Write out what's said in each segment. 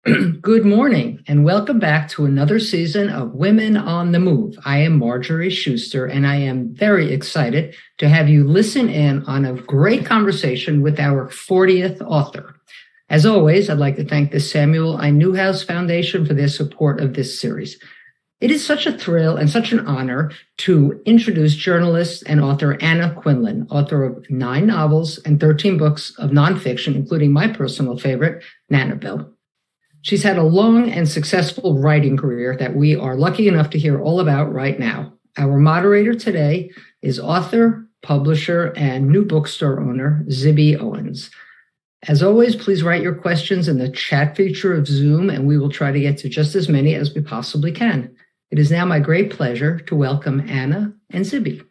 Good morning, and welcome back to another season of Women on the Move. I am Marjorie Schuster, and I am very excited to have you listen in on a great conversation with our 40th author. As always, I'd like to thank the Samuel I. Newhouse Foundation for their support of this series. It is such a thrill and such an honor to introduce journalist and author Anna Quindlen, author of 9 novels and 13 books of nonfiction, including my personal favorite, Emanu-El. She's had a long and successful writing career that we are lucky enough to hear all about right now. Our moderator today is author, publisher, and new bookstore owner, Zibby Owens. As always, please write your questions in the chat feature of Zoom, and we will try to get to just as many as we possibly can. It is now my great pleasure to welcome Anna and Zibby.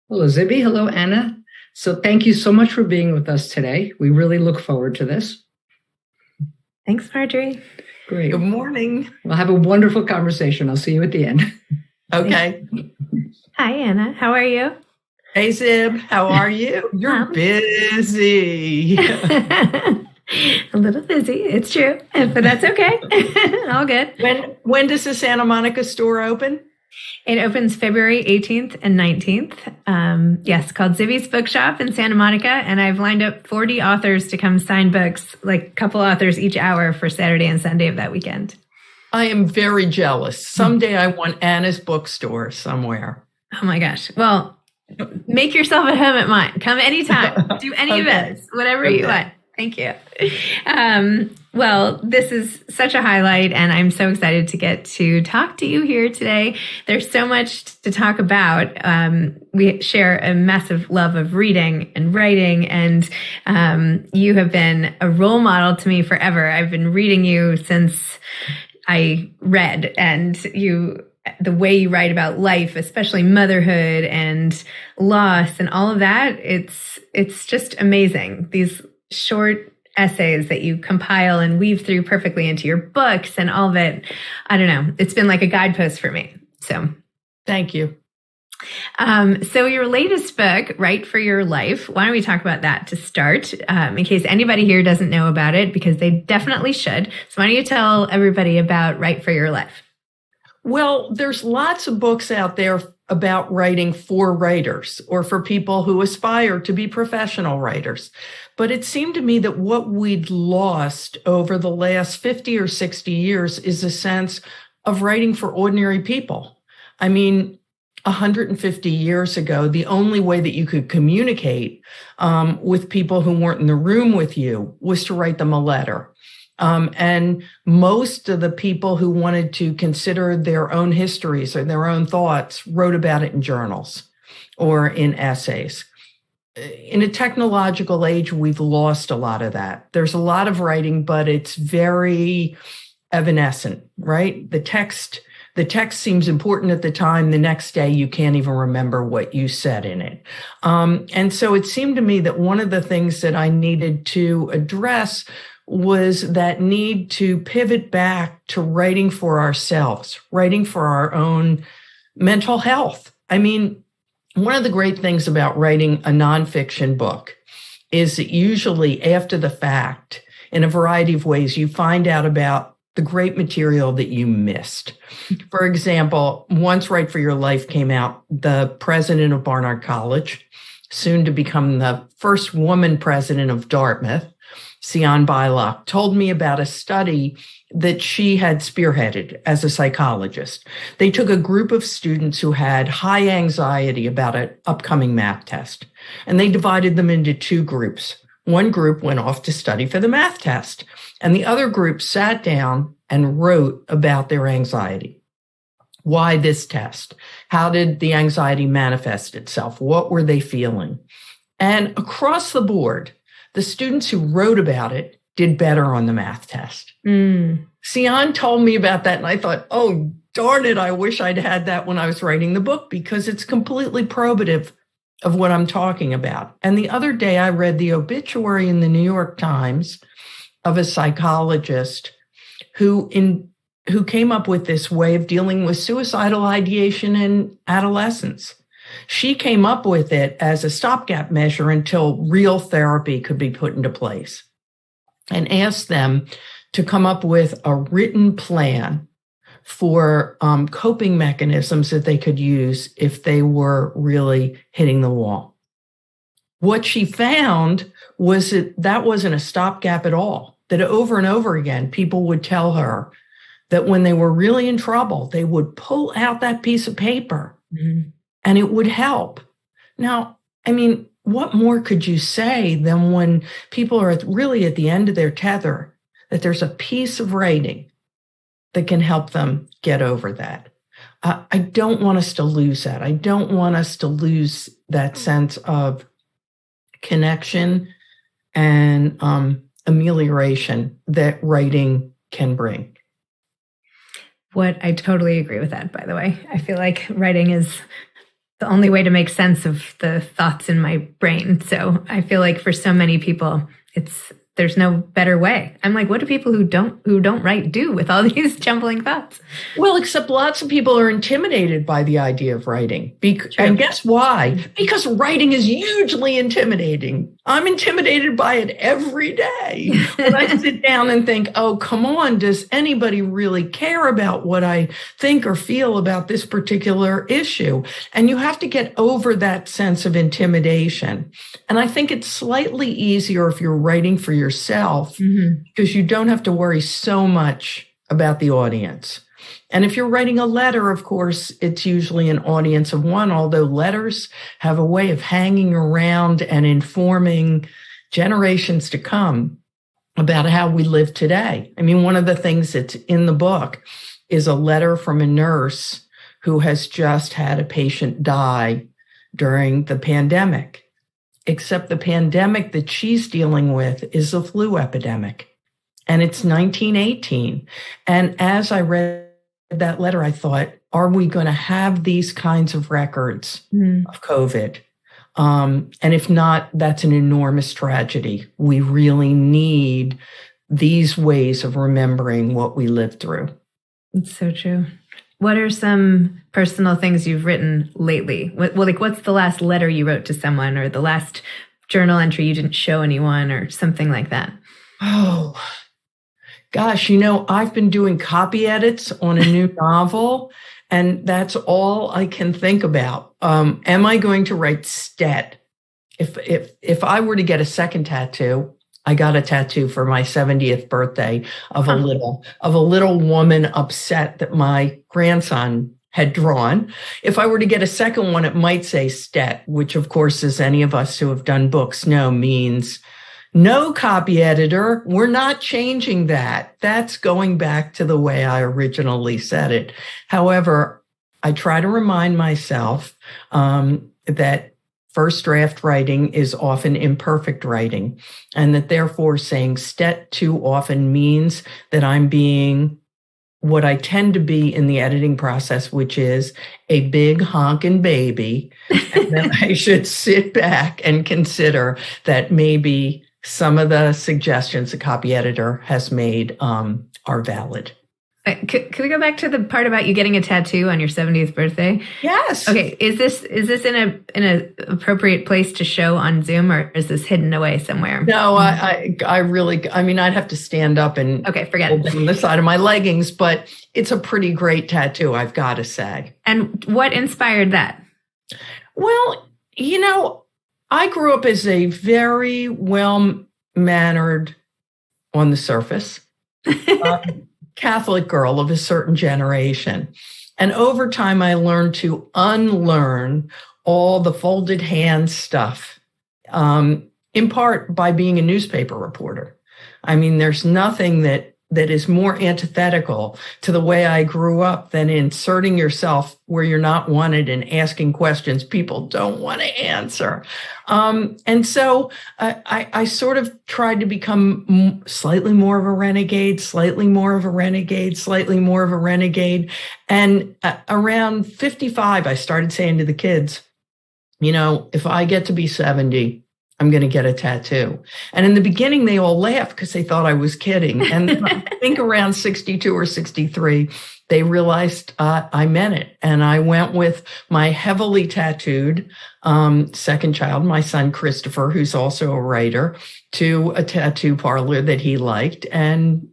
Hello, Zibby. Hello, Anna. So thank you so much for being with us today. We really look forward to this. Thanks, Marjorie. Great. Good morning. We'll have a wonderful conversation. I'll see you at the end. Okay. Hi, Anna. How are you? Hey, Zib. How are you? You're busy. A little busy. It's true, but that's okay. All good. When does the Santa Monica store open? It opens February 18th and 19th. Yes, called Zibby's Bookshop in Santa Monica. And I've lined up 40 authors to come sign books, like a couple authors each hour for Saturday and Sunday of that weekend. I am very jealous. Someday I want Anna's bookstore somewhere. Oh my gosh. Well, make yourself at home at mine. Come anytime. Do any events, whatever you want. Thank you. Well, this is such a highlight, and I'm so excited to get to talk to you here today. There's so much to talk about. We share a massive love of reading and writing, and you have been a role model to me forever. I've been reading you since I read, and the way you write about life, especially motherhood and loss and all of that, it's just amazing. These short essays that you compile and weave through perfectly into your books and all of it. I don't know. It's been like a guidepost for me. So thank you. So your latest book, Write for Your Life, why don't we talk about that to start, in case anybody here doesn't know about it, because they definitely should. So why don't you tell everybody about Write for Your Life? Well, there's lots of books out there about writing for writers or for people who aspire to be professional writers. But it seemed to me that what we'd lost over the last 50 or 60 years is a sense of writing for ordinary people. I mean, 150 years ago, the only way that you could communicate with people who weren't in the room with you was to write them a letter. And most of the people who wanted to consider their own histories or their own thoughts wrote about it in journals or in essays. In a technological age, we've lost a lot of that. There's a lot of writing, but it's very evanescent, right? The text seems important at the time. The next day, you can't even remember what you said in it. And so it seemed to me that one of the things that I needed to address was that need to pivot back to writing for ourselves, writing for our own mental health. I mean, one of the great things about writing a nonfiction book is that usually after the fact, in a variety of ways, you find out about the great material that you missed. For example, once Write for Your Life came out, the president of Barnard College, soon to become the first woman president of Dartmouth, Sian Bylock, told me about a study that she had spearheaded as a psychologist. They took a group of students who had high anxiety about an upcoming math test, and they divided them into 2 groups. One group went off to study for the math test, and the other group sat down and wrote about their anxiety. Why this test? How did the anxiety manifest itself? What were they feeling? And across the board, the students who wrote about it did better on the math test. Sian told me about that, and I thought, oh, darn it, I wish I'd had that when I was writing the book, because it's completely probative of what I'm talking about. And the other day, I read the obituary in the New York Times of a psychologist who came up with this way of dealing with suicidal ideation in adolescence. She came up with it as a stopgap measure until real therapy could be put into place. and asked them to come up with a written plan for coping mechanisms that they could use if they were really hitting the wall. What she found was that wasn't a stopgap at all, that over and over again, people would tell her that when they were really in trouble, they would pull out that piece of paper and it would help. Now, I mean, what more could you say than when people are really at the end of their tether, that there's a piece of writing that can help them get over that? I don't want us to lose that. I don't want us to lose that sense of connection and amelioration that writing can bring. I totally agree with that, by the way. I feel like writing is the only way to make sense of the thoughts in my brain. So I feel like for so many people, there's no better way. I'm like, what do people who don't write do with all these jumbling thoughts? Well, except lots of people are intimidated by the idea of writing. And guess why? Because writing is hugely intimidating. I'm intimidated by it every day. When I sit down and think, oh, come on, does anybody really care about what I think or feel about this particular issue? And you have to get over that sense of intimidation. And I think it's slightly easier if you're writing for yourself, because you don't have to worry so much about the audience. And if you're writing a letter, of course, it's usually an audience of one, although letters have a way of hanging around and informing generations to come about how we live today. I mean, one of the things that's in the book is a letter from a nurse who has just had a patient die during the pandemic. Except the pandemic that she's dealing with is the flu epidemic. And it's 1918. And as I read that letter, I thought, are we going to have these kinds of records of COVID? And if not, that's an enormous tragedy. We really need these ways of remembering what we lived through. It's so true. What are some personal things you've written lately? What's the last letter you wrote to someone, or the last journal entry you didn't show anyone, or something like that? Oh, gosh, I've been doing copy edits on a new novel, and that's all I can think about. Am I going to write stet? If I were to get a second tattoo, I got a tattoo for my 70th birthday of a little woman upset that my grandson had drawn. If I were to get a second one, it might say stet, which of course, as any of us who have done books know, means no, copy editor, we're not changing that. That's going back to the way I originally said it. However, I try to remind myself that first draft writing is often imperfect writing, and that therefore saying stet too often means that I'm being what I tend to be in the editing process, which is a big honking baby. And then I should sit back and consider that maybe some of the suggestions the copy editor has made are valid. Could we go back to the part about you getting a tattoo on your 70th birthday? Yes. Okay. Is this in a appropriate place to show on Zoom, or is this hidden away somewhere? No, I really, I'd have to stand up and forget it on the side of my leggings, but it's a pretty great tattoo, I've got to say. And what inspired that? Well, I grew up as a very well-mannered, on the surface, Catholic girl of a certain generation. And over time, I learned to unlearn all the folded hand stuff, in part by being a newspaper reporter. I mean, there's nothing that is more antithetical to the way I grew up than inserting yourself where you're not wanted and asking questions people don't want to answer. And so I sort of tried to become slightly more of a renegade, slightly more of a renegade, slightly more of a renegade. And around 55, I started saying to the kids, if I get to be 70, I'm going to get a tattoo. And in the beginning, they all laughed because they thought I was kidding. And I think around 62 or 63, they realized I meant it. And I went with my heavily tattooed second child, my son, Christopher, who's also a writer, to a tattoo parlor that he liked and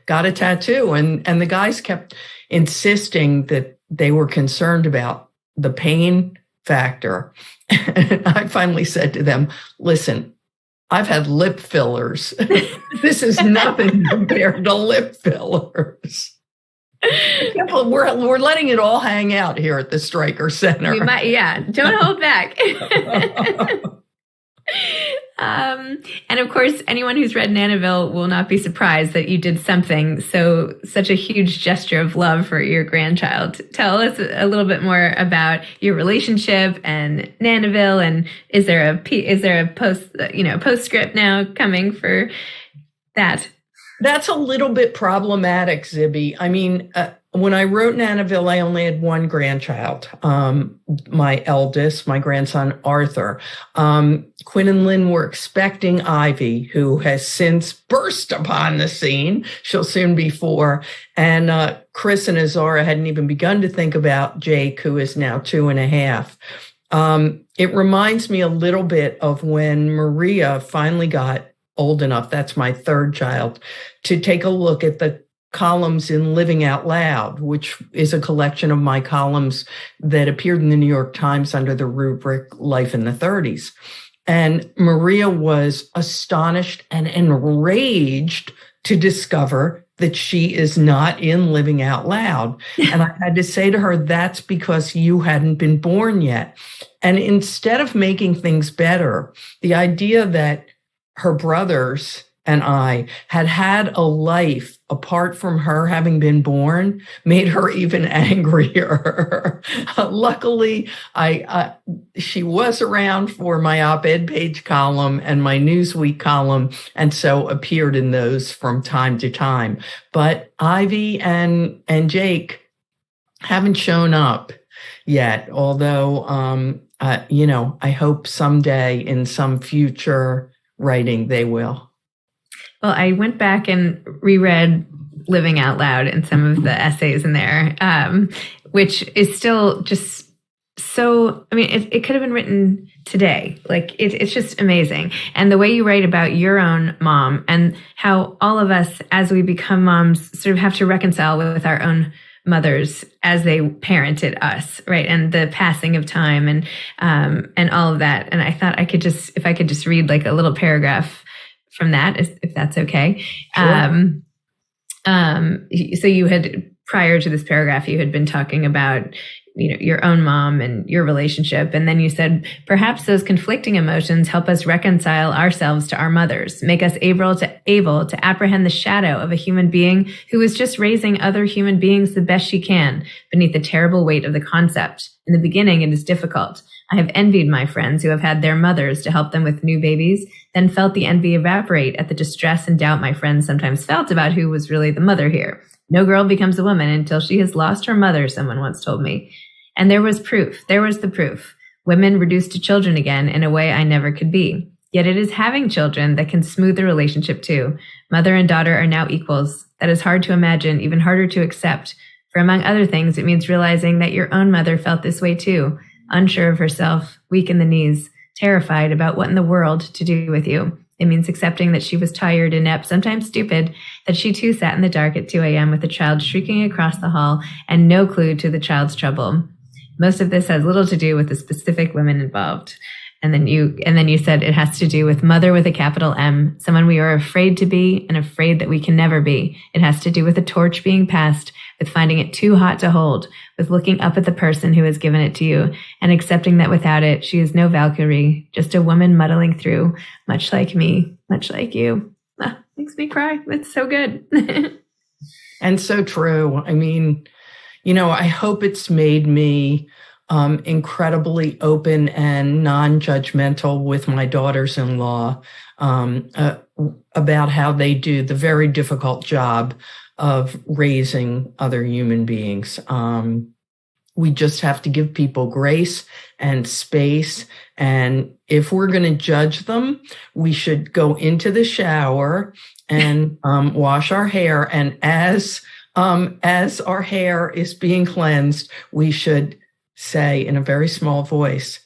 got a tattoo. And the guys kept insisting that they were concerned about the pain factor. And I finally said to them, listen, I've had lip fillers. This is nothing compared to lip fillers. We're letting it all hang out here at the Stryker Center. Don't hold back. And of course, anyone who's read Anna-El will not be surprised that you did such a huge gesture of love for your grandchild. Tell us a little bit more about your relationship and Anna-El, and is there a postscript now coming for that? That's a little bit problematic, Zibby. I mean, when I wrote Anna-El, I only had one grandchild, my eldest, my grandson, Arthur. Quinn and Lynn were expecting Ivy, who has since burst upon the scene. She'll soon be 4. And Chris and Azara hadn't even begun to think about Jake, who is now 2.5. It reminds me a little bit of when Maria finally got old enough, that's my third child, to take a look at the columns in Living Out Loud, which is a collection of my columns that appeared in the New York Times under the rubric Life in the 30s. And Maria was astonished and enraged to discover that she is not in Living Out Loud. And I had to say to her, that's because you hadn't been born yet. And instead of making things better, the idea that her brothers and I had a life apart from her having been born made her even angrier. Luckily, she was around for my op-ed page column and my Newsweek column, and so appeared in those from time to time. But Ivy and Jake haven't shown up yet, although, I hope someday in some future writing they will. Well, I went back and reread Living Out Loud and some of the essays in there, which is still just so, I mean, it could have been written today. Like, it's just amazing. And the way you write about your own mom and how all of us, as we become moms, sort of have to reconcile with our own mothers as they parented us, right? And the passing of time and all of that. And I thought if I could just read like a little paragraph from that, if that's okay. Sure. So you had, prior to this paragraph, you had been talking about, your own mom and your relationship. And then you said, perhaps those conflicting emotions help us reconcile ourselves to our mothers, make us able to apprehend the shadow of a human being who is just raising other human beings the best she can beneath the terrible weight of the concept. In the beginning, it is difficult. I have envied my friends who have had their mothers to help them with new babies, then felt the envy evaporate at the distress and doubt my friends sometimes felt about who was really the mother here. No girl becomes a woman until she has lost her mother, someone once told me. And there was proof. There was the proof. Women reduced to children again in a way I never could be. Yet it is having children that can smooth the relationship too. Mother and daughter are now equals. That is hard to imagine, even harder to accept. For among other things, it means realizing that your own mother felt this way too. Unsure of herself, weak in the knees, terrified about what in the world to do with you. It means accepting that she was tired, inept, sometimes stupid, that she too sat in the dark at 2 a.m. with the child shrieking across the hall and no clue to the child's trouble. Most of this has little to do with the specific women involved. And then you said it has to do with mother with a capital M, someone we are afraid to be and afraid that we can never be. It has to do with a torch being passed, with finding it too hot to hold, with looking up at the person who has given it to you and accepting that without it, she is no Valkyrie, just a woman muddling through, much like me, much like you. Makes me cry. It's so good. And so true. I mean, I hope it's made me incredibly open and non-judgmental with my daughters-in-law about how they do the very difficult job of raising other human beings. We just have to give people grace and space. And if we're going to judge them, we should go into the shower and wash our hair. And as our hair is being cleansed, we should say in a very small voice,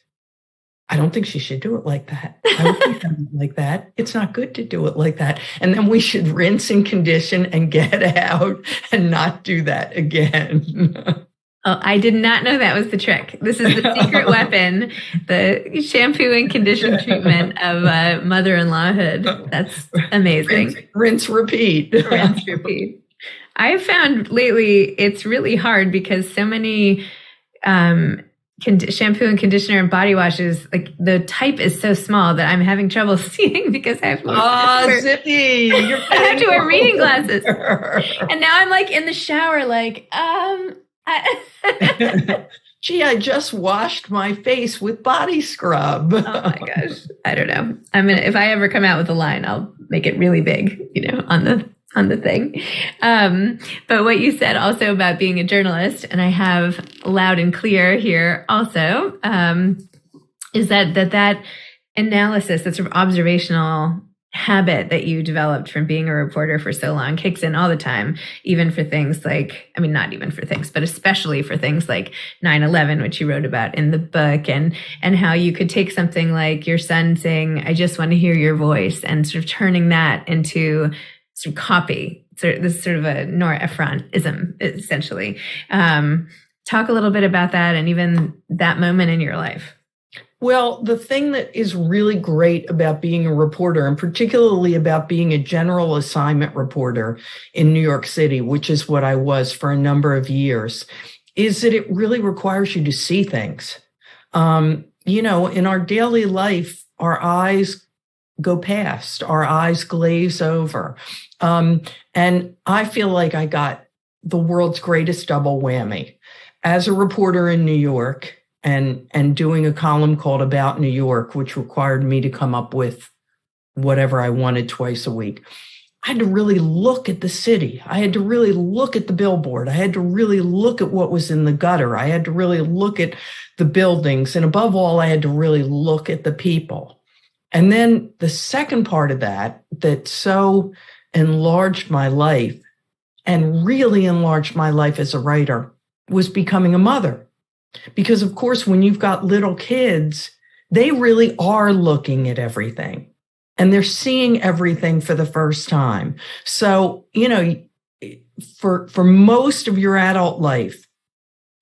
I don't think she should do it like that. I don't think like that. It's not good to do it like that. And then we should rinse and condition and get out and not do that again. Oh, I did not know that was the trick. This is the secret weapon, the shampoo and condition treatment of mother-in-lawhood. That's amazing. Rinse, repeat. Rinse, repeat. I've found lately it's really hard because so many shampoo and conditioner and body washes, like the type is so small that I'm having trouble seeing because I have Zippy, I have to wear reading glasses. And now I'm like in the shower, like, gee, I just washed my face with body scrub. Oh my gosh. I don't know. If I ever come out with a line, I'll make it really big, on the thing. But what you said also about being a journalist, and I have loud and clear here also, is that analysis, that sort of observational habit that you developed from being a reporter for so long kicks in all the time, even for things like, not even for things, but especially for things like 9/11, which you wrote about in the book, and how you could take something like your son saying, I just want to hear your voice, and sort of turning that into sort of copy. So this is sort of a Nora Ephron-ism, essentially. Talk a little bit about that and even that moment in your life. Well, the thing that is really great about being a reporter, and particularly about being a general assignment reporter in New York City, which is what I was for a number of years, is that it really requires you to see things. In our daily life, our eyes go past, our eyes glaze over. And I feel like I got the world's greatest double whammy. As a reporter in New York, and doing a column called About New York, which required me to come up with whatever I wanted twice a week. I had to really look at the city. I had to really look at the billboard. I had to really look at what was in the gutter. I had to really look at the buildings. And above all, I had to really look at the people. And then the second part of that so enlarged my life and really enlarged my life as a writer was becoming a mother. Because, of course, when you've got little kids, they really are looking at everything and they're seeing everything for the first time. So, for most of your adult life,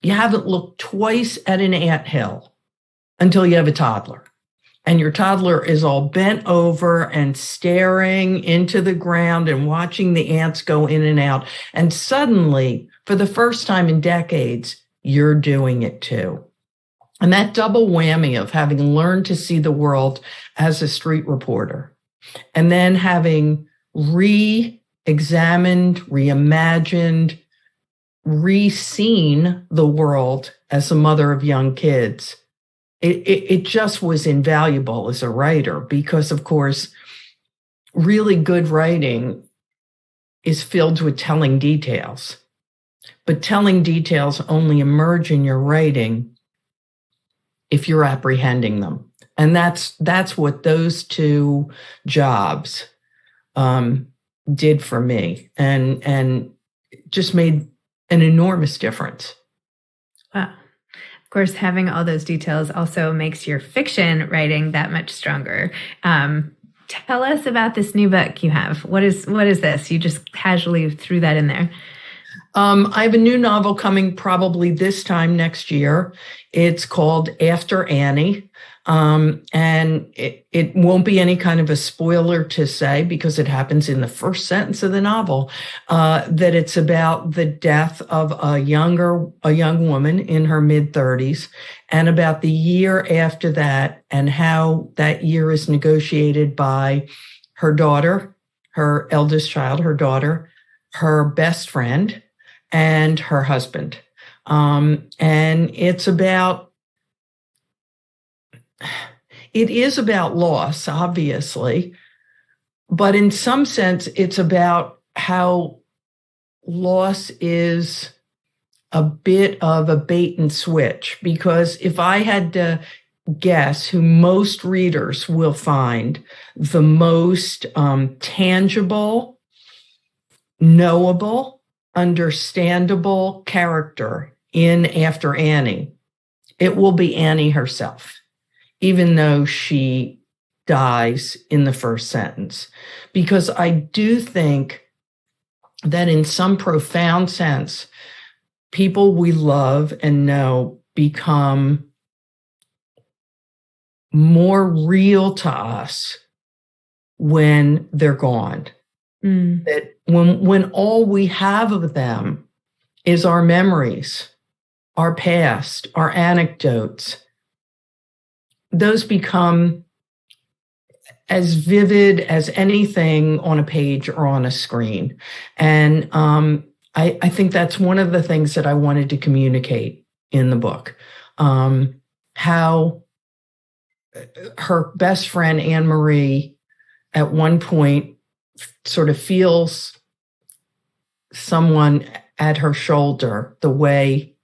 you haven't looked twice at an anthill until you have a toddler. And your toddler is all bent over and staring into the ground and watching the ants go in and out. And suddenly, for the first time in decades, you're doing it too. And that double whammy of having learned to see the world as a street reporter and then having re-examined, reimagined, re-seen the world as a mother of young kids, it just was invaluable as a writer because, of course, really good writing is filled with telling details. But telling details only emerge in your writing if you're apprehending them. And that's what those two jobs did for me and just made an enormous difference. Wow. Of course, having all those details also makes your fiction writing that much stronger. Tell us about this new book you have. What is this? You just casually threw that in there. I have a new novel coming probably this time next year. It's called After Annie. And it won't be any kind of a spoiler to say, because it happens in the first sentence of the novel, that it's about the death of a young woman in her mid-30s, and about the year after that, and how that year is negotiated by her daughter, her eldest child, her daughter, her best friend, and her husband. And it is about loss, obviously, but in some sense, it's about how loss is a bit of a bait and switch, because if I had to guess who most readers will find the most tangible, knowable, understandable character in After Annie, it will be Annie herself, even though she dies in the first sentence. Because I do think that in some profound sense, people we love and know become more real to us when they're gone. That when all we have of them is our memories, our past, our anecdotes, those become as vivid as anything on a page or on a screen. And I think that's one of the things that I wanted to communicate in the book. How her best friend, Anne-Marie, at one point sort of feels someone at her shoulder the way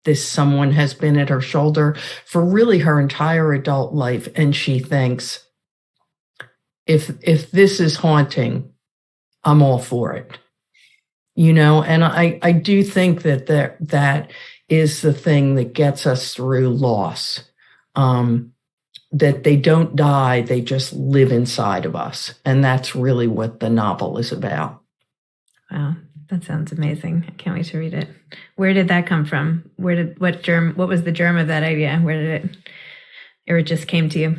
this someone has been at her shoulder for really her entire adult life. And she thinks, if this is haunting, I'm all for it. And I do think that is the thing that gets us through loss. That they don't die, they just live inside of us. And that's really what the novel is about. Wow, that sounds amazing. I can't wait to read it. Where did that come from? What was the germ of that idea? Where did it, or it just came to you?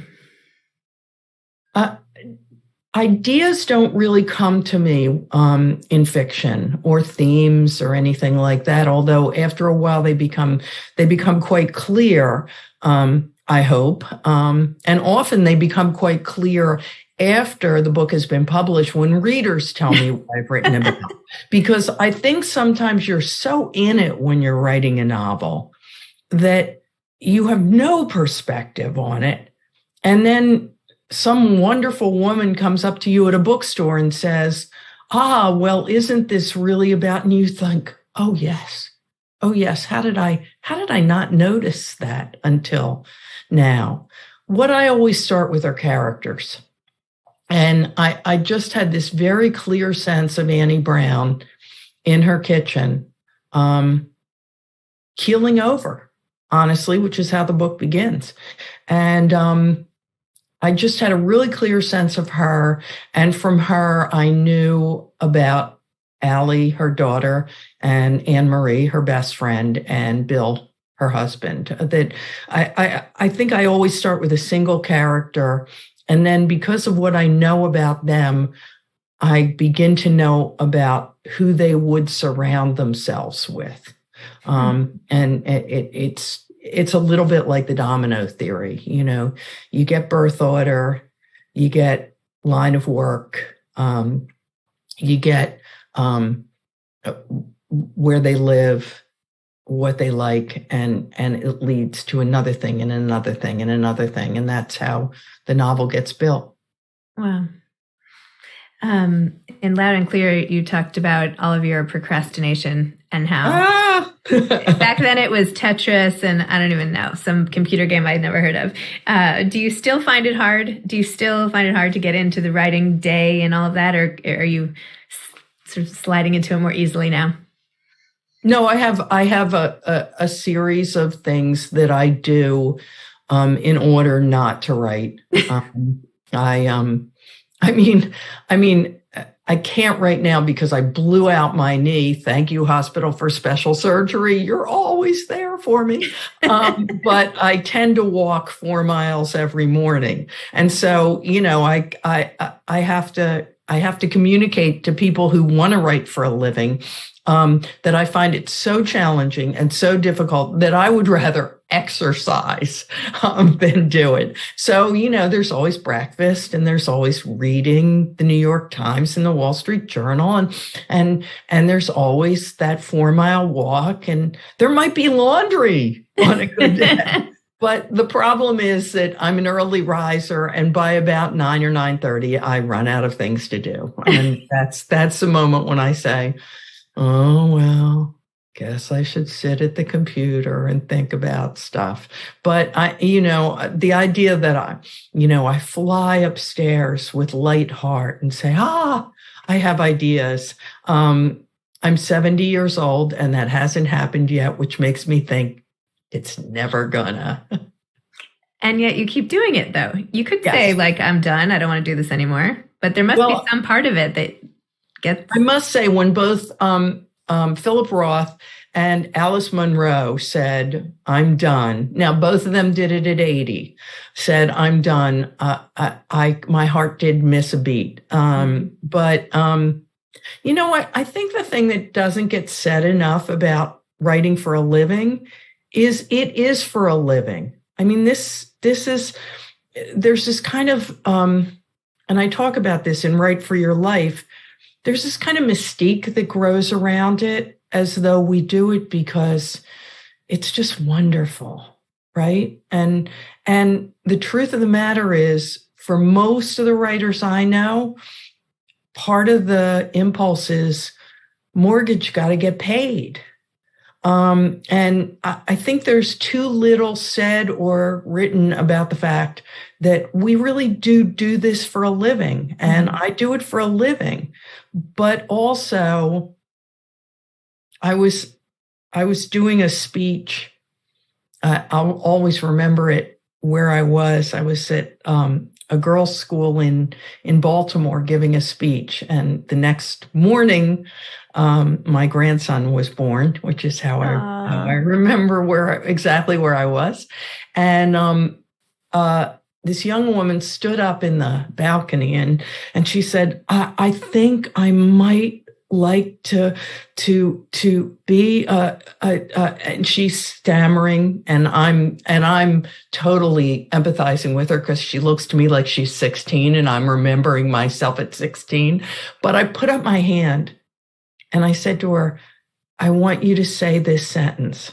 Ideas don't really come to me in fiction or themes or anything like that. Although after a while they become quite clear. I hope. And often they become quite clear after the book has been published when readers tell me what I've written about. Because I think sometimes you're so in it when you're writing a novel that you have no perspective on it. And then some wonderful woman comes up to you at a bookstore and says, well, isn't this really about, and you think, oh yes. How did I not notice that until now? What I always start with are characters. And I just had this very clear sense of Annie Brown in her kitchen, keeling over, honestly, which is how the book begins. And I just had a really clear sense of her. And from her, I knew about Allie, her daughter, and Anne-Marie, her best friend, and Bill, her husband. That I think I always start with a single character. And then because of what I know about them, I begin to know about who they would surround themselves with. And it's a little bit like the domino theory. You get birth order, you get line of work, you get where they live, what they like, and it leads to another thing and another thing and another thing. And that's how the novel gets built. Wow. In Loud and Clear, you talked about all of your procrastination and how back then it was Tetris and I don't even know, some computer game I'd never heard of. Do you still find it hard? Do you still find it hard to get into the writing day and all of that? Or are you sort of sliding into it more easily now? No, I have a series of things that I do in order not to write. I can't right now because I blew out my knee. Thank you, Hospital for Special Surgery. You're always there for me. But I tend to walk 4 miles every morning. And so, I have to communicate to people who want to write for a living that I find it so challenging and so difficult that I would rather exercise than do it. So, there's always breakfast and there's always reading the New York Times and the Wall Street Journal. And there's always that 4 mile walk, and there might be laundry on a good day. But the problem is that I'm an early riser, and by about 9 or 9:30, I run out of things to do. And that's the moment when I say, oh, well, guess I should sit at the computer and think about stuff. But the idea that I fly upstairs with light heart and say, I have ideas. I'm 70 years old and that hasn't happened yet, which makes me think it's never gonna. And yet you keep doing it though. You could say like, I'm done. I don't want to do this anymore. But there must be some part of it that gets. I must say, when both Philip Roth and Alice Munro said, I'm done. Now, both of them did it at 80, said, I'm done. My heart did miss a beat. But you know what? I think the thing that doesn't get said enough about writing for a living is it is for a living. I mean, there's this kind of, and I talk about this in Write for Your Life, there's this kind of mystique that grows around it as though we do it because it's just wonderful, right? And the truth of the matter is, for most of the writers I know, part of the impulse is mortgage got to get paid. And I think there's too little said or written about the fact that we really do this for a living. And I do it for a living. But also, I was doing a speech. I'll always remember it where I was. I was at a girls' school in Baltimore giving a speech. And the next morning, my grandson was born, which is how I remember exactly where I was. And this young woman stood up in the balcony and she said, I think I might like to be and she's stammering, and I'm totally empathizing with her because she looks to me like she's 16 and I'm remembering myself at 16. But I put up my hand and I said to her, I want you to say this sentence.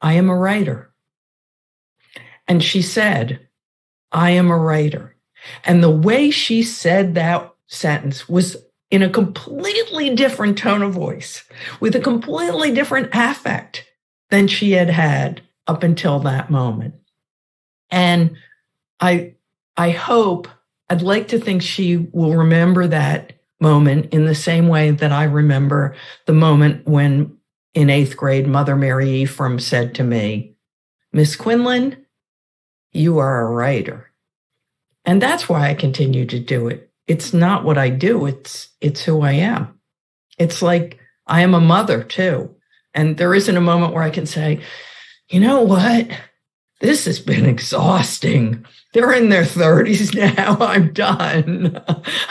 I am a writer. And she said, I am a writer. And the way she said that sentence was in a completely different tone of voice, with a completely different affect than she had up until that moment. And I'd like to think she will remember that moment in the same way that I remember the moment when in 8th grade, Mother Mary Ephraim said to me, Miss Quindlen, you are a writer. And that's why I continue to do it. It's not what I do. It's who I am. It's like I am a mother too. And there isn't a moment where I can say, you know what? This has been exhausting. They're in their 30s now. I'm done.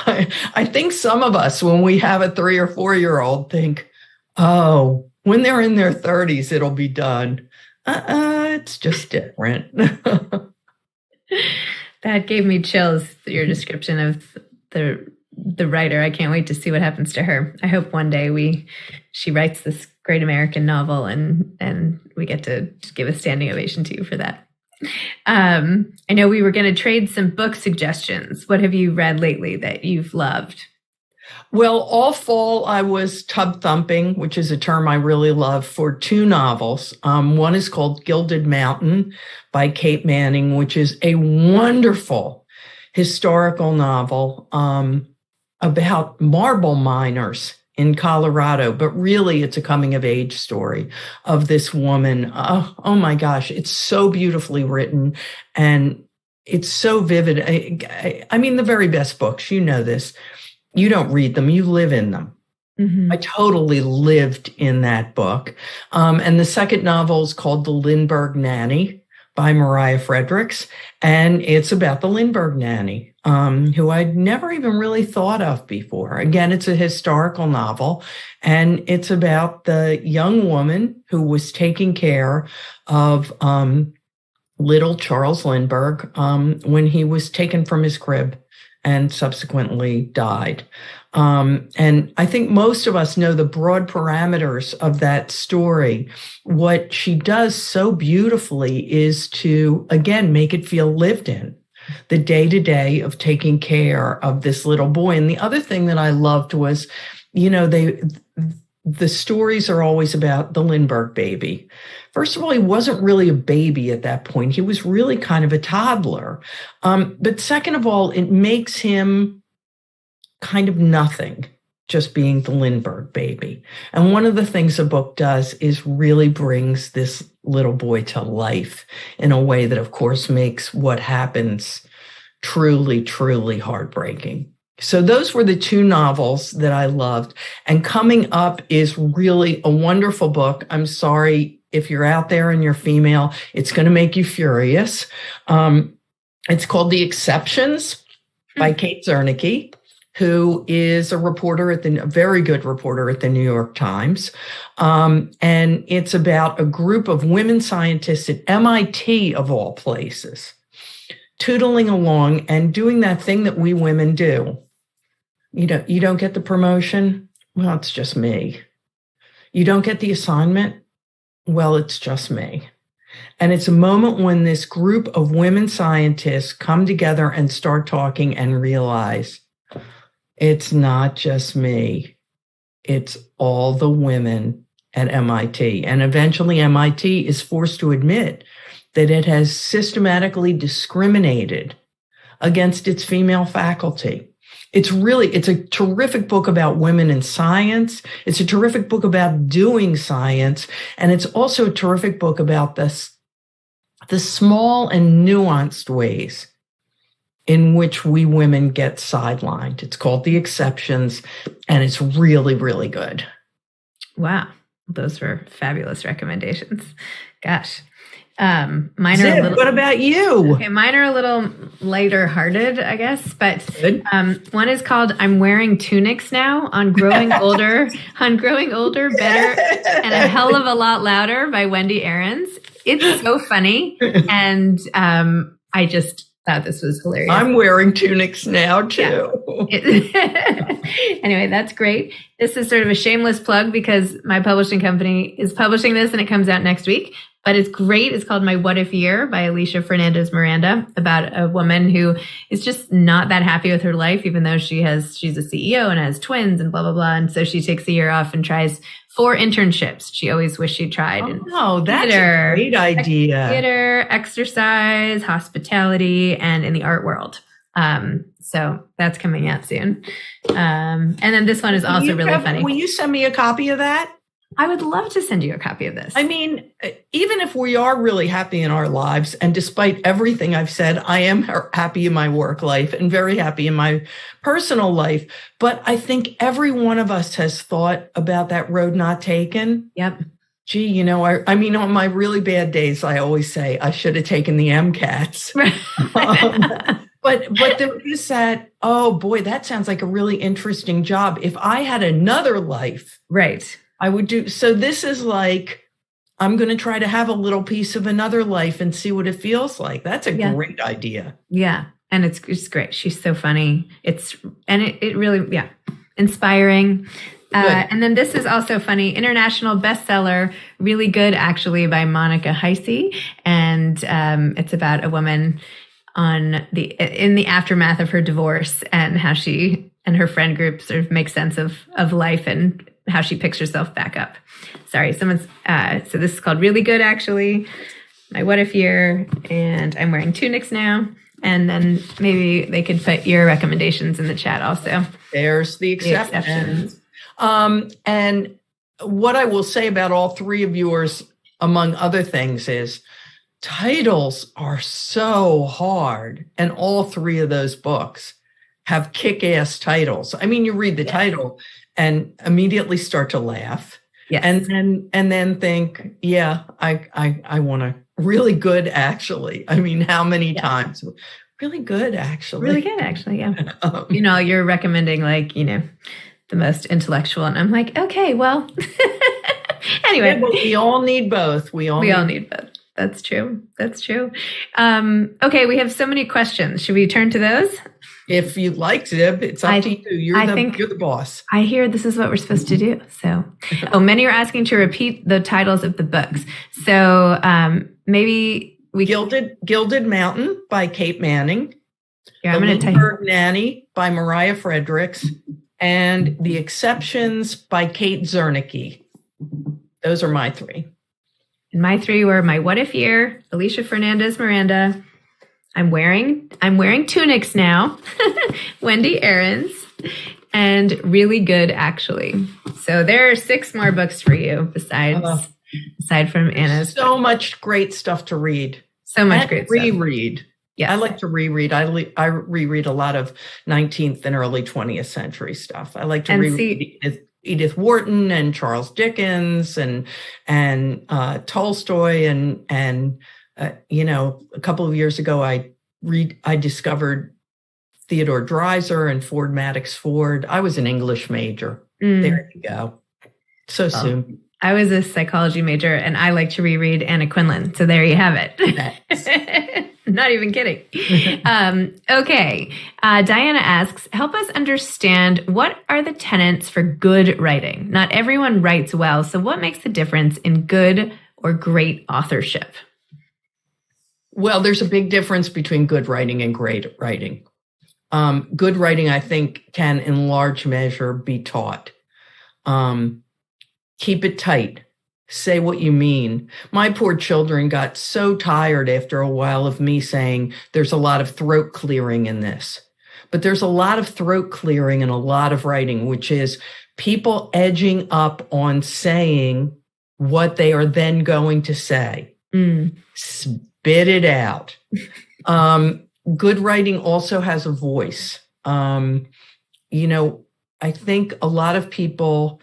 I think some of us, when we have a 3 or 4-year-old, think, oh, when they're in their 30s, it'll be done. It's just different. That gave me chills, your description of the writer. I can't wait to see what happens to her. I hope one day she writes this great American novel and we get to give a standing ovation to you for that. I know we were going to trade some book suggestions. What have you read lately that you've loved? Well, all fall I was tub thumping, which is a term I really love, for 2 novels. One is called Gilded Mountain by Kate Manning, which is a wonderful historical novel about marble miners in Colorado, but really it's a coming of age story of this woman. Oh my gosh, it's so beautifully written and it's so vivid. I mean, the very best books, you know this, you don't read them, you live in them. Mm-hmm. I totally lived in that book. And the second novel is called The Lindbergh Nanny by Mariah Fredericks. And it's about the Lindbergh nanny, who I'd never even really thought of before. Again, it's a historical novel, and it's about the young woman who was taking care of little Charles Lindbergh when he was taken from his crib and subsequently died. And I think most of us know the broad parameters of that story. What she does so beautifully is to, again, make it feel lived in, the day-to-day of taking care of this little boy. And the other thing that I loved was, you know, the stories are always about the Lindbergh baby. First of all, he wasn't really a baby at that point. He was really kind of a toddler. But second of all, it makes him kind of nothing, just being the Lindbergh baby. And one of the things the book does is really brings this little boy to life in a way that, of course, makes what happens truly, truly heartbreaking. So those were the two novels that I loved. And coming up is really a wonderful book. I'm sorry if you're out there and you're female, it's going to make you furious. It's called The Exceptions by Kate Zernike, who is a very good reporter at the New York Times. And it's about a group of women scientists at MIT, of all places, tootling along and doing that thing that we women do. You don't get the promotion? Well, it's just me. You don't get the assignment? Well, it's just me. And it's a moment when this group of women scientists come together and start talking and realize it's not just me. It's all the women at MIT. And eventually MIT is forced to admit that it has systematically discriminated against its female faculty. It's a terrific book about women in science. It's a terrific book about doing science. And it's also a terrific book about the small and nuanced ways in which we women get sidelined. It's called The Exceptions, and it's really, really good. Wow. Those were fabulous recommendations. Gosh. Mine are a little, what about you? Okay, mine are a little lighter hearted, I guess. But one is called "I'm Wearing Tunics Now" on growing older, better, and a hell of a lot louder by Wendy Aarons. It's so funny, and I just thought this was hilarious. I'm wearing tunics now too. Yeah. Anyway, that's great. This is sort of a shameless plug because my publishing company is publishing this, and it comes out next week. But it's great. It's called My What If Year by Alicia Fernandez Miranda, about a woman who is just not that happy with her life, even though she's a CEO and has twins and blah, blah, blah. And so she takes a year off and tries 4 internships she always wished she'd tried. Oh, that's a great idea. Theater, exercise, hospitality, and in the art world. So that's coming out soon. And then this one is also really funny. Will you send me a copy of that? I would love to send you a copy of this. I mean, even if we are really happy in our lives, and despite everything I've said, I am happy in my work life and very happy in my personal life. But I think every one of us has thought about that road not taken. Yep. Gee, I mean, on my really bad days, I always say I should have taken the MCATs. But there is that, oh boy, that sounds like a really interesting job. If I had another life. Right. I would do. So this is like, I'm going to try to have a little piece of another life and see what it feels like. That's a great idea. Yeah. And it's great. She's so funny. It really, inspiring. And then this is also funny. International bestseller, really good actually, by Monica Heisey. And it's about a woman in the aftermath of her divorce and how she and her friend group sort of make sense of life and how she picks herself back up. Sorry, so this is called Really Good, actually. My What If Year, and I'm Wearing Tunics Now. And then maybe they could put your recommendations in the chat also. There's the exceptions. And what I will say about all 3 of yours, among other things, is titles are so hard. And all 3 of those books have kick-ass titles. I mean, you read the title and immediately start to laugh. Yes. And then think, I want to. Really good, actually. I mean, how many times? Really good, actually. Really good, actually, yeah. You're recommending the most intellectual. And I'm like, okay, well, anyway. Yeah, we all need both. We all need both. That's true. Okay, we have so many questions. Should we turn to those? If you'd like, Zib, it's up to you. You're the boss. I hear this is what we're supposed to do. So, many are asking to repeat the titles of the books. So, maybe we Gilded Mountain by Kate Manning. Yeah, I'm going to Lindbergh Nanny by Mariah Fredericks, and The Exceptions by Kate Zernike. Those are my three. And my three were My What If Year, Alicia Fernandez Miranda. I'm wearing tunics now, Wendy Aarons, and Really Good Actually. So there are 6 more books for you aside from Anna's. So much great stuff to read. So much great stuff. Reread. Yes. I like to reread. I reread a lot of 19th and early 20th century stuff. I like to reread Edith Wharton and Charles Dickens and Tolstoy and a couple of years ago I discovered Theodore Dreiser and Ford Madox Ford. I was an English major. There you go. So soon. I was a psychology major and I like to reread Anna Quindlen. So there you have it. Not even kidding. Okay. Diana asks, help us understand what are the tenets for good writing? Not everyone writes well. So what makes the difference in good or great authorship? Well, there's a big difference between good writing and great writing. Good writing, I think, can in large measure be taught. Keep it tight. Say what you mean. My poor children got so tired after a while of me saying there's a lot of throat clearing in this. But there's a lot of throat clearing in a lot of writing, which is people edging up on saying what they are then going to say. Spit it out. Good writing also has a voice. I think a lot of people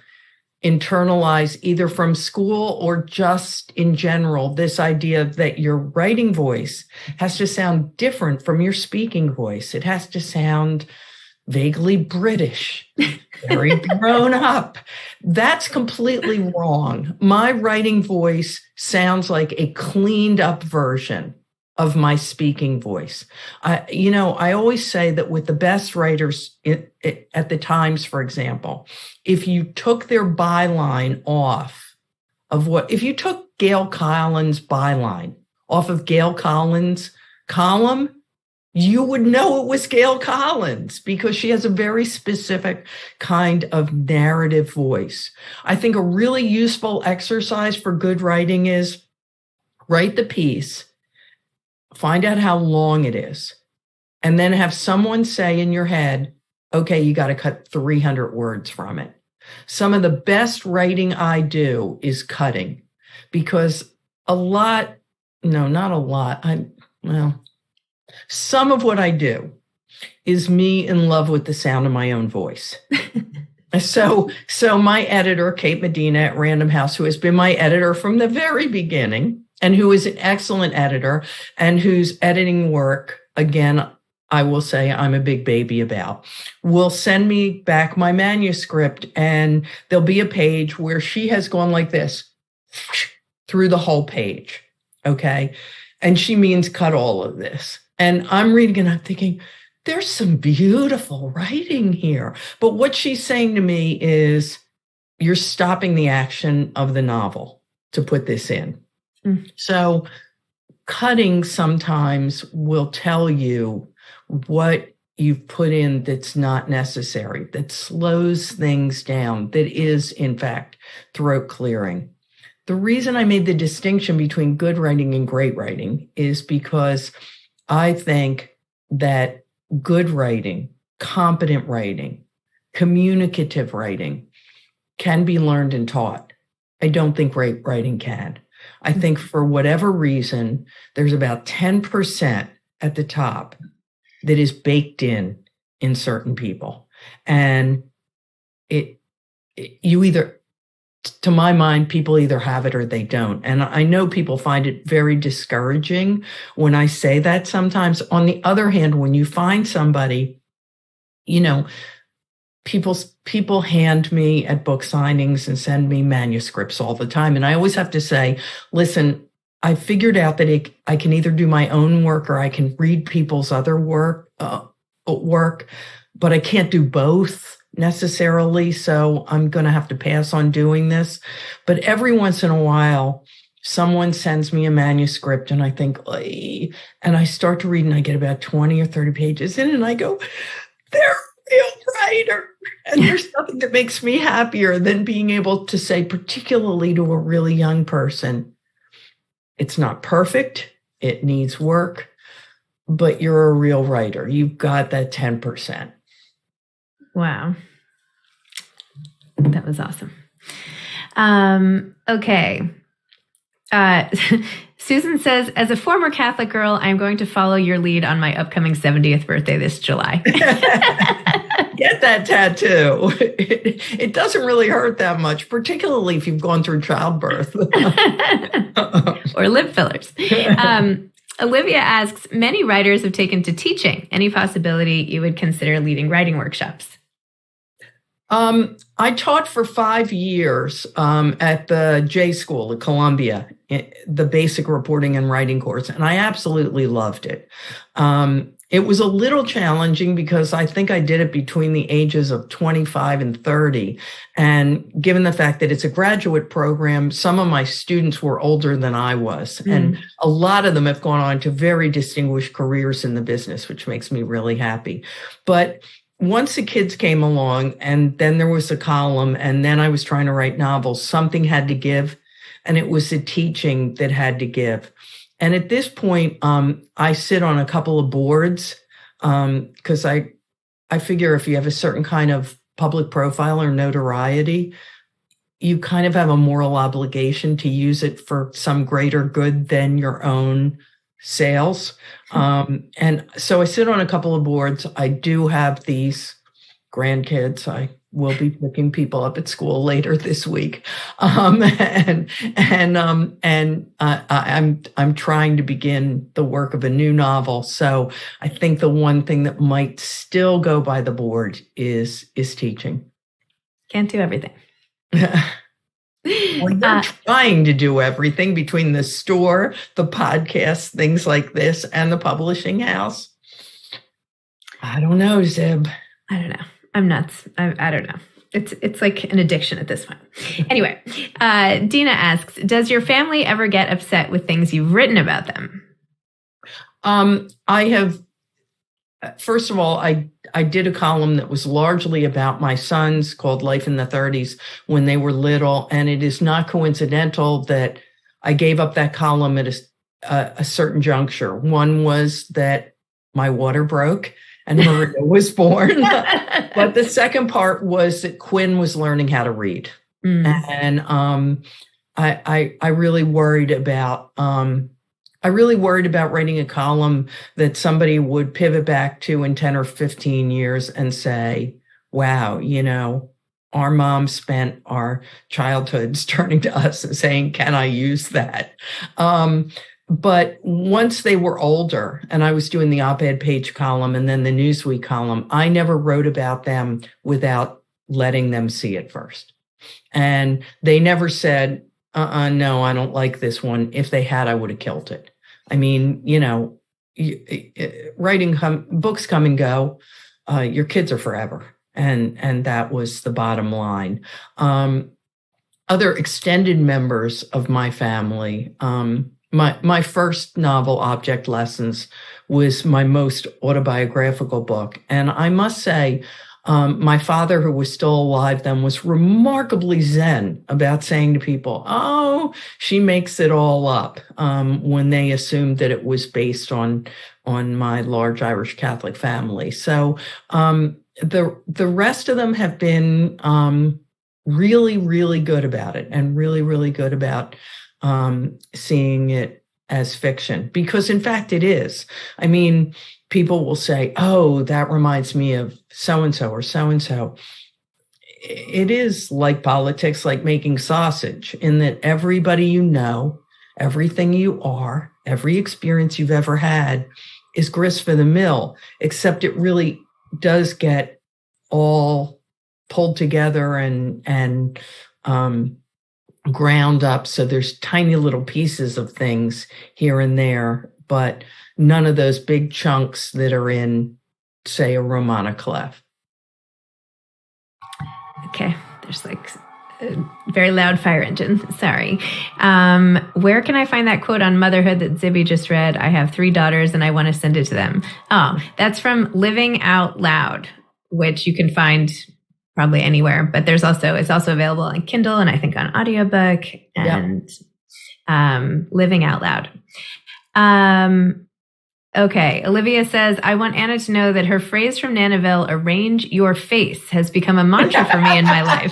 internalize either from school or just in general this idea that your writing voice has to sound different from your speaking voice. It has to sound vaguely British, very grown up. That's completely wrong. My writing voice sounds like a cleaned up version of my speaking voice. I always say that with the best writers at the Times, for example, if you took their byline off of if you took Gail Collins' byline off of Gail Collins' column, you would know it was Gail Collins because she has a very specific kind of narrative voice. I think a really useful exercise for good writing is write the piece, find out how long it is, and then have someone say in your head, okay, you got to cut 300 words from it. Some of the best writing I do is cutting because some of what I do is me in love with the sound of my own voice. So my editor, Kate Medina at Random House, who has been my editor from the very beginning, and who is an excellent editor and whose editing work, again, I will say I'm a big baby about, will send me back my manuscript and there'll be a page where she has gone like this through the whole page, okay? And she means cut all of this. And I'm reading and I'm thinking, there's some beautiful writing here. But what she's saying to me is, you're stopping the action of the novel to put this in. So cutting sometimes will tell you what you've put in that's not necessary, that slows things down, that is, in fact, throat clearing. The reason I made the distinction between good writing and great writing is because I think that good writing, competent writing, communicative writing can be learned and taught. I don't think great writing can. I think for whatever reason, there's about 10% at the top that is baked in certain people. And to my mind, people either have it or they don't. And I know people find it very discouraging when I say that sometimes. On the other hand, when you find somebody, people hand me at book signings and send me manuscripts all the time. And I always have to say, listen, I figured out that I can either do my own work or I can read people's other work, but I can't do both necessarily. So I'm going to have to pass on doing this. But every once in a while, someone sends me a manuscript and I think, and I start to read and I get about 20 or 30 pages in and I go, there real writer. And there's nothing that makes me happier than being able to say, particularly to a really young person, it's not perfect, it needs work, but you're a real writer. You've got that 10%. Wow. That was awesome. Okay. Susan says, as a former Catholic girl, I'm going to follow your lead on my upcoming 70th birthday this July. Get that tattoo. It doesn't really hurt that much, particularly if you've gone through childbirth. Or lip fillers. Olivia asks, many writers have taken to teaching. Any possibility you would consider leading writing workshops? I taught for 5 years at the J School at Columbia, the basic reporting and writing course, and I absolutely loved it. It was a little challenging because I think I did it between the ages of 25 and 30. And given the fact that it's a graduate program, some of my students were older than I was. And a lot of them have gone on to very distinguished careers in the business, which makes me really happy. But once the kids came along, and then there was a column, and then I was trying to write novels, something had to give, and it was the teaching that had to give. And at this point, I sit on a couple of boards because I figure if you have a certain kind of public profile or notoriety, you kind of have a moral obligation to use it for some greater good than your own sales. And so I sit on a couple of boards. I do have these grandkids. I will be picking people up at school later this week. I'm trying to begin the work of a new novel. So I think the one thing that might still go by the board is teaching. Can't do everything. Well, you're trying to do everything between the store, the podcast, things like this, and the publishing house. I don't know, Zeb. I don't know. I'm nuts. I don't know. It's like an addiction at this point. Anyway, Dina asks, does your family ever get upset with things you've written about them? I have, first of all, I did a column that was largely about my sons called Life in the 30s when they were little. And it is not coincidental that I gave up that column at a certain juncture. One was that my water broke and Maria was born. But the second part was that Quinn was learning how to read. And I really worried about writing a column that somebody would pivot back to in 10 or 15 years and say, wow, our mom spent our childhoods turning to us and saying, can I use that? But once they were older and I was doing the op-ed page column and then the Newsweek column, I never wrote about them without letting them see it first. And they never said, no, I don't like this one. If they had, I would have killed it. I mean, writing books come and go. Your kids are forever. And that was the bottom line. Other extended members of my family, my first novel, Object Lessons, was my most autobiographical book. And I must say, my father, who was still alive then, was remarkably zen about saying to people, oh, she makes it all up, when they assumed that it was based on my large Irish Catholic family. So the rest of them have been really, really good about it and really, really good about seeing it as fiction, because in fact it is. I mean, people will say, oh, that reminds me of so-and-so or so-and-so. It is like politics, like making sausage, in that everybody you know, everything you are, every experience you've ever had is grist for the mill, except it really does get all pulled together and ground up. So there's tiny little pieces of things here and there, but none of those big chunks that are in, say, a Romana Clef. Okay, there's like a very loud fire engine. Sorry. Where can I find that quote on motherhood that Zibby just read? I have 3 daughters and I want to send it to them. Oh, that's from Living Out Loud, which you can find probably anywhere, but it's also available on Kindle and I think on audiobook and Living Out Loud. Okay. Olivia says, I want Anna to know that her phrase from Anna-El, arrange your face, has become a mantra for me in my life.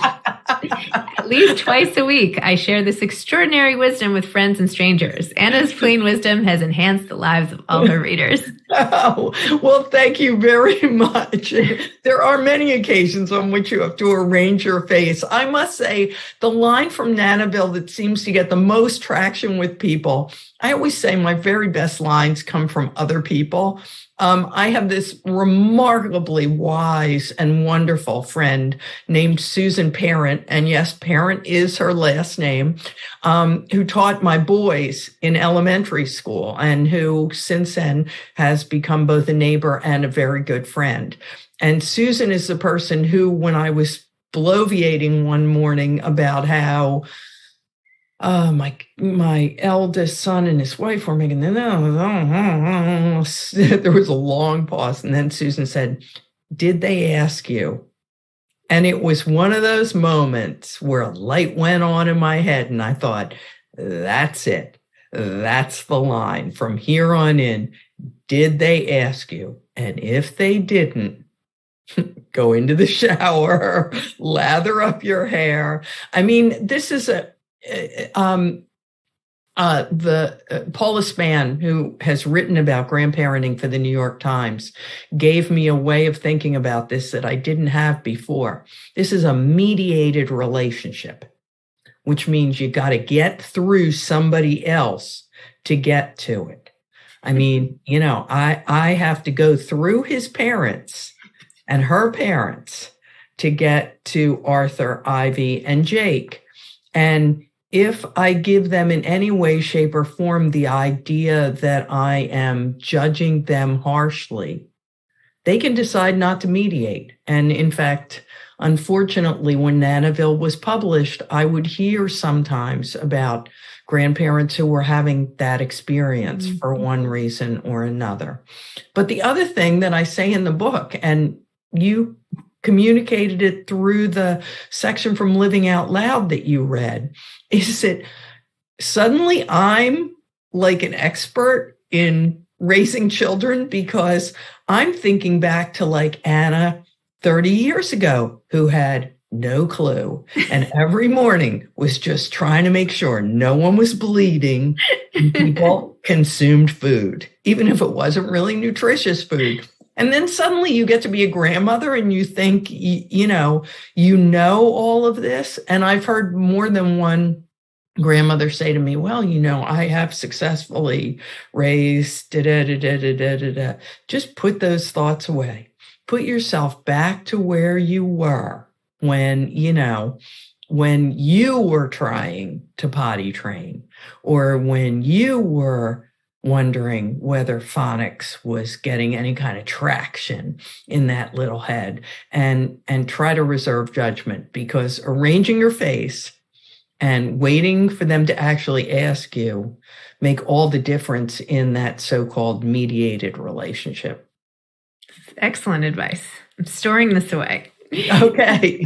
At least twice a week, I share this extraordinary wisdom with friends and strangers. Anna's clean wisdom has enhanced the lives of all her readers. Oh, well, thank you very much. There are many occasions on which you have to arrange your face. I must say, the line from Anna-El that seems to get the most traction with people, I always say my very best lines come from other people. I have this remarkably wise and wonderful friend named Susan Parent, and yes, Parent is her last name, who taught my boys in elementary school and who since then has become both a neighbor and a very good friend. And Susan is the person who, when I was bloviating one morning about how my eldest son and his wife were making there was a long pause, and then Susan said, "Did they ask you?" And it was one of those moments where a light went on in my head, and I thought, "That's it. That's the line from here on in. Did they ask you? And if they didn't, go into the shower, lather up your hair." I mean, this is Paula Spann, who has written about grandparenting for the New York Times, gave me a way of thinking about this that I didn't have before. This is a mediated relationship, which means you got to get through somebody else to get to it. I mean, I have to go through his parents and her parents to get to Arthur, Ivy, and Jake. And if I give them in any way, shape, or form the idea that I am judging them harshly, they can decide not to mediate. And in fact, unfortunately, when Anna-El was published, I would hear sometimes about grandparents who were having that experience for one reason or another. But the other thing that I say in the book, and you communicated it through the section from Living Out Loud that you read, is that suddenly I'm like an expert in raising children because I'm thinking back to like Anna 30 years ago, who had no clue and every morning was just trying to make sure no one was bleeding and people consumed food, even if it wasn't really nutritious food. And then suddenly you get to be a grandmother and you think, you know all of this. And I've heard more than one grandmother say to me, well, I have successfully raised da-da-da-da-da-da-da. Just put those thoughts away. Put yourself back to where you were when you were trying to potty train, or when you were wondering whether phonics was getting any kind of traction in that little head, and try to reserve judgment, because arranging your face and waiting for them to actually ask you make all the difference in that so-called mediated relationship. Excellent advice. I'm storing this away. Okay.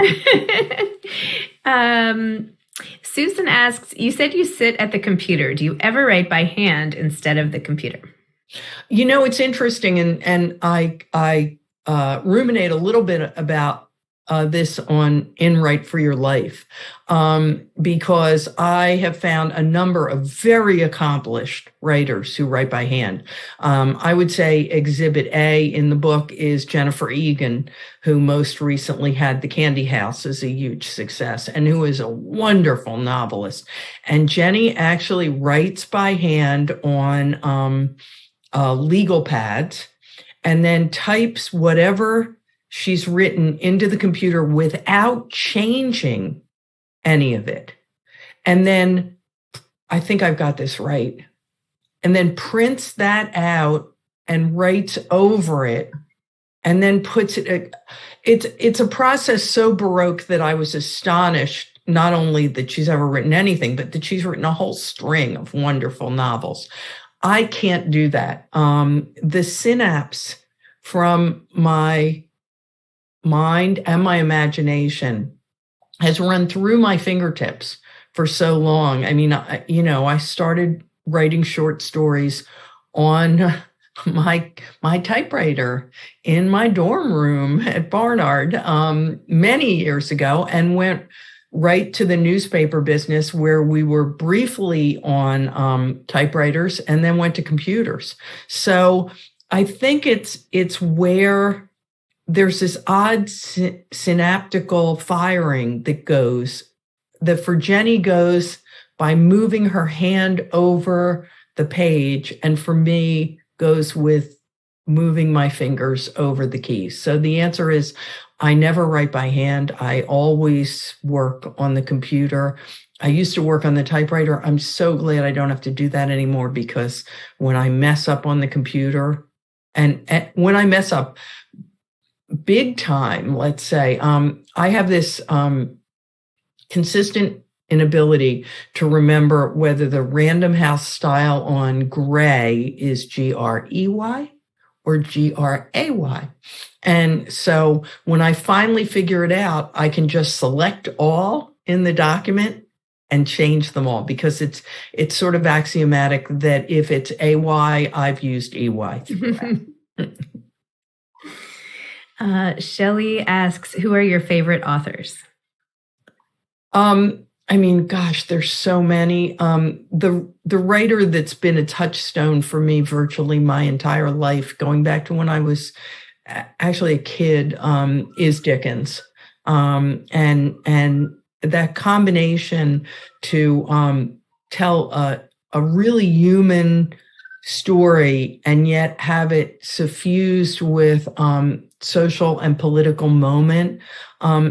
Susan asks, you said you sit at the computer. Do you ever write by hand instead of the computer? It's interesting, and I ruminate a little bit about this in Write for Your Life, because I have found a number of very accomplished writers who write by hand. I would say Exhibit A in the book is Jennifer Egan, who most recently had The Candy House as a huge success and who is a wonderful novelist. And Jenny actually writes by hand on legal pads and then types whatever she's written into the computer without changing any of it. And then, I think I've got this right, and then prints that out and writes over it and then puts it. It's a process so baroque that I was astonished, not only that she's ever written anything, but that she's written a whole string of wonderful novels. I can't do that. The synapse from my mind and my imagination has run through my fingertips for so long. I mean, I started writing short stories on my typewriter in my dorm room at Barnard many years ago, and went right to the newspaper business, where we were briefly on typewriters and then went to computers. So I think it's where there's this odd synaptical firing that for Jenny goes by moving her hand over the page, and for me goes with moving my fingers over the keys. So the answer is, I never write by hand. I always work on the computer. I used to work on the typewriter. I'm so glad I don't have to do that anymore, because when I mess up on the computer, and when I mess up big time, let's say, I have this consistent inability to remember whether the Random House style on gray is GREY or GRAY. And so when I finally figure it out, I can just select all in the document and change them all, because it's sort of axiomatic that if it's AY, I've used EY. Shelley asks, who are your favorite authors? I mean, gosh, there's so many. The writer that's been a touchstone for me virtually my entire life, going back to when I was actually a kid, is Dickens. And that combination to tell a really human story and yet have it suffused with social and political moment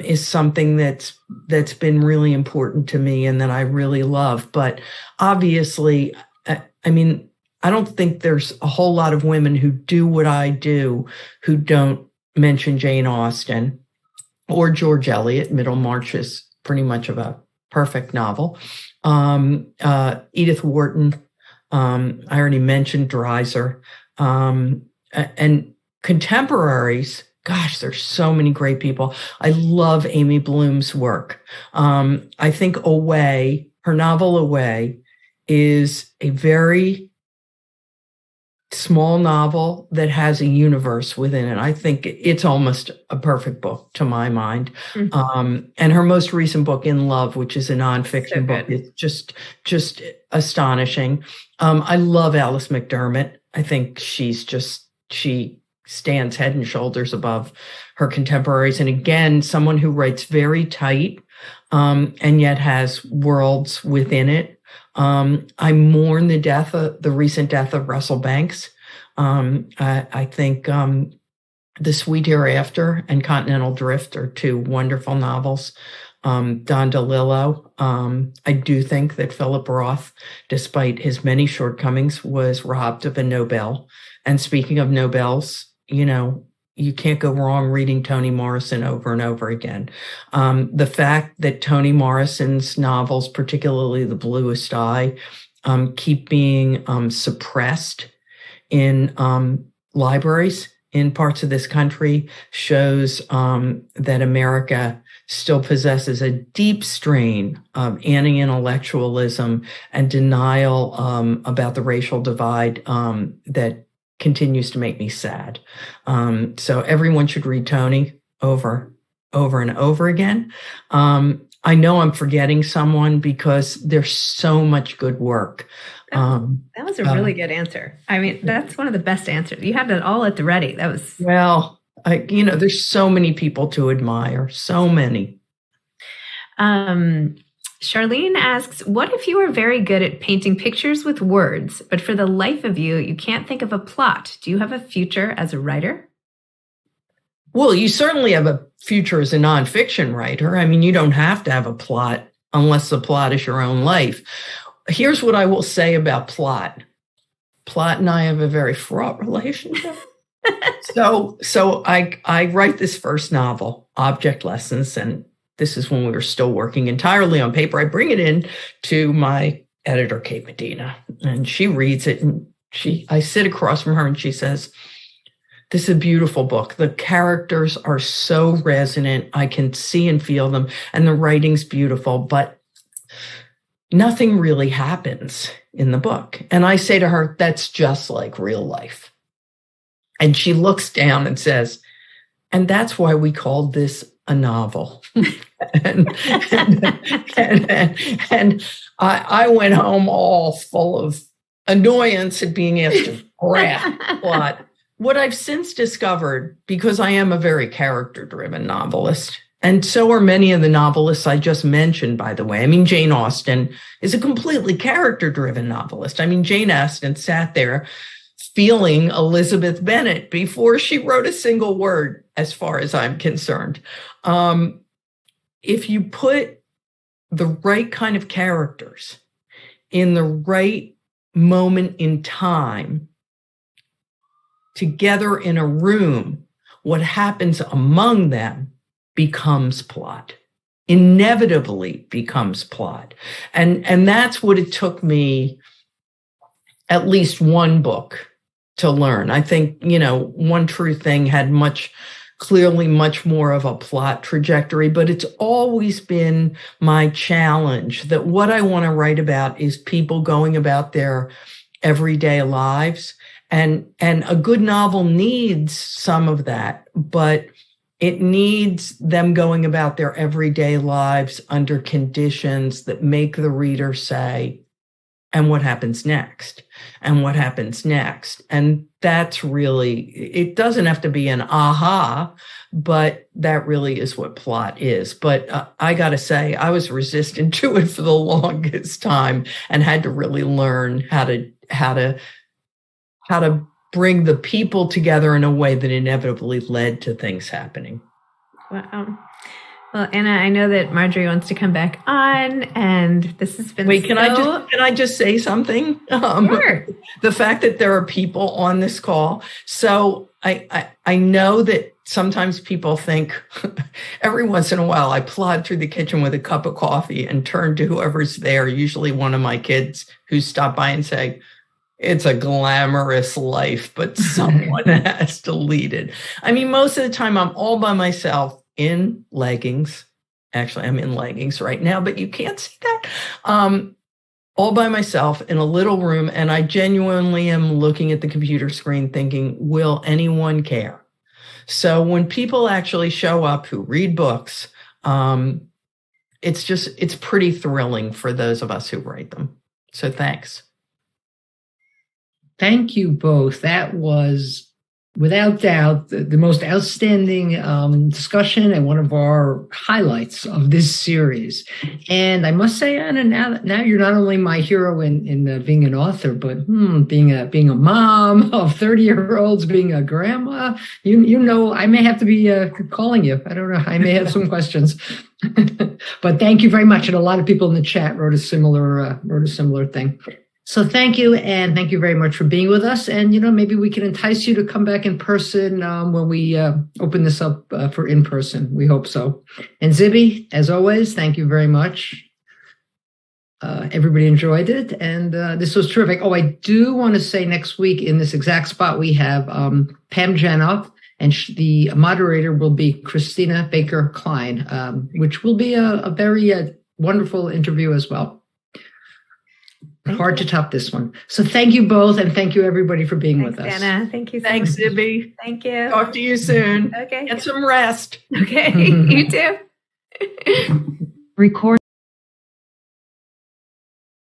is something that's been really important to me and that I really love. But obviously, I mean, I don't think there's a whole lot of women who do what I do who don't mention Jane Austen or George Eliot. Middlemarch is pretty much of a perfect novel. Edith Wharton. I already mentioned Dreiser. And contemporaries, gosh, there's so many great people. I love Amy Bloom's work. I think Away, her novel Away, is a very small novel that has a universe within it. I think it's almost a perfect book to my mind. Mm-hmm. And her most recent book, In Love, which is a nonfiction book, is just astonishing. I love Alice McDermott. I think she stands head and shoulders above her contemporaries. And again, someone who writes very tight, and yet has worlds within it. I mourn the recent death of Russell Banks. I think The Sweet Hereafter and Continental Drift are two wonderful novels. Don DeLillo. I do think that Philip Roth, despite his many shortcomings, was robbed of a Nobel. And speaking of Nobels, you can't go wrong reading Toni Morrison over and over again. The fact that Toni Morrison's novels, particularly The Bluest Eye, keep being suppressed in libraries in parts of this country shows that America still possesses a deep strain of anti-intellectualism and denial about the racial divide that continues to make me sad. So everyone should read Toni over and over again. I know I'm forgetting someone because there's so much good work. That was a really good answer. I mean, that's one of the best answers. You had it all at the ready. That was... Well, there's so many people to admire. So many. Charlene asks, what if you were very good at painting pictures with words, but for the life of you, you can't think of a plot? Do you have a future as a writer? Well, you certainly have a future as a nonfiction writer. I mean, you don't have to have a plot unless the plot is your own life. Here's what I will say about plot. Plot and I have a very fraught relationship. So I write this first novel, Object Lessons, and this is when we were still working entirely on paper. I bring it in to my editor, Kate Medina, and she reads it, and I sit across from her and she says, this is a beautiful book. The characters are so resonant. I can see and feel them, and the writing's beautiful, but nothing really happens in the book. And I say to her, that's just like real life. And she looks down and says, and that's why we called this a novel. and I went home all full of annoyance at being asked to graph plot. What I've since discovered, because I am a very character-driven novelist, and so are many of the novelists I just mentioned, by the way. I mean, Jane Austen is a completely character-driven novelist. I mean, Jane Austen sat there feeling Elizabeth Bennet before she wrote a single word, as far as I'm concerned. If you put the right kind of characters in the right moment in time together in a room, what happens among them becomes plot, inevitably becomes plot. And that's what it took me at least one book to learn. I think, One True Thing had clearly much more of a plot trajectory, but it's always been my challenge that what I want to write about is people going about their everyday lives. And a good novel needs some of that, but it needs them going about their everyday lives under conditions that make the reader say, and what happens next? And what happens next? And that's really, it doesn't have to be an aha, but that really is what plot is. But I got to say, I was resistant to it for the longest time and had to really learn how to bring the people together in a way that inevitably led to things happening. Wow. Well, Anna, I know that Marjorie wants to come back on, and this has been can I just say something? Sure. The fact that there are people on this call. So I know that sometimes people think every once in a while I plod through the kitchen with a cup of coffee and turn to whoever's there, usually one of my kids who stop by and say, it's a glamorous life, but someone has to lead it. I mean, most of the time I'm all by myself in leggings. Actually, I'm in leggings right now, but you can't see that. All by myself in a little room. And I genuinely am looking at the computer screen thinking, will anyone care? So when people actually show up who read books, it's pretty thrilling for those of us who write them. So thanks. Thank you both. That was, without doubt, the most outstanding discussion and one of our highlights of this series. And I must say, Anna, now you're not only my hero in being an author, but being a mom of 30-year-olds, being a grandma. I may have to be calling you. I don't know. I may have some questions. But thank you very much. And a lot of people in the chat wrote a similar thing. So thank you, and thank you very much for being with us. And, maybe we can entice you to come back in person when we open this up for in-person. We hope so. And Zibby, as always, thank you very much. Everybody enjoyed it, and this was terrific. Oh, I do want to say next week in this exact spot we have Pam Janoff, and the moderator will be Christina Baker-Klein, which will be a very wonderful interview as well. Hard to top this one. So thank you both, and thank you everybody for being with us. Anna, thank you so Thanks, much. Zibby. Thank you. Talk to you soon. Okay. Get some rest. Okay, you too. Record.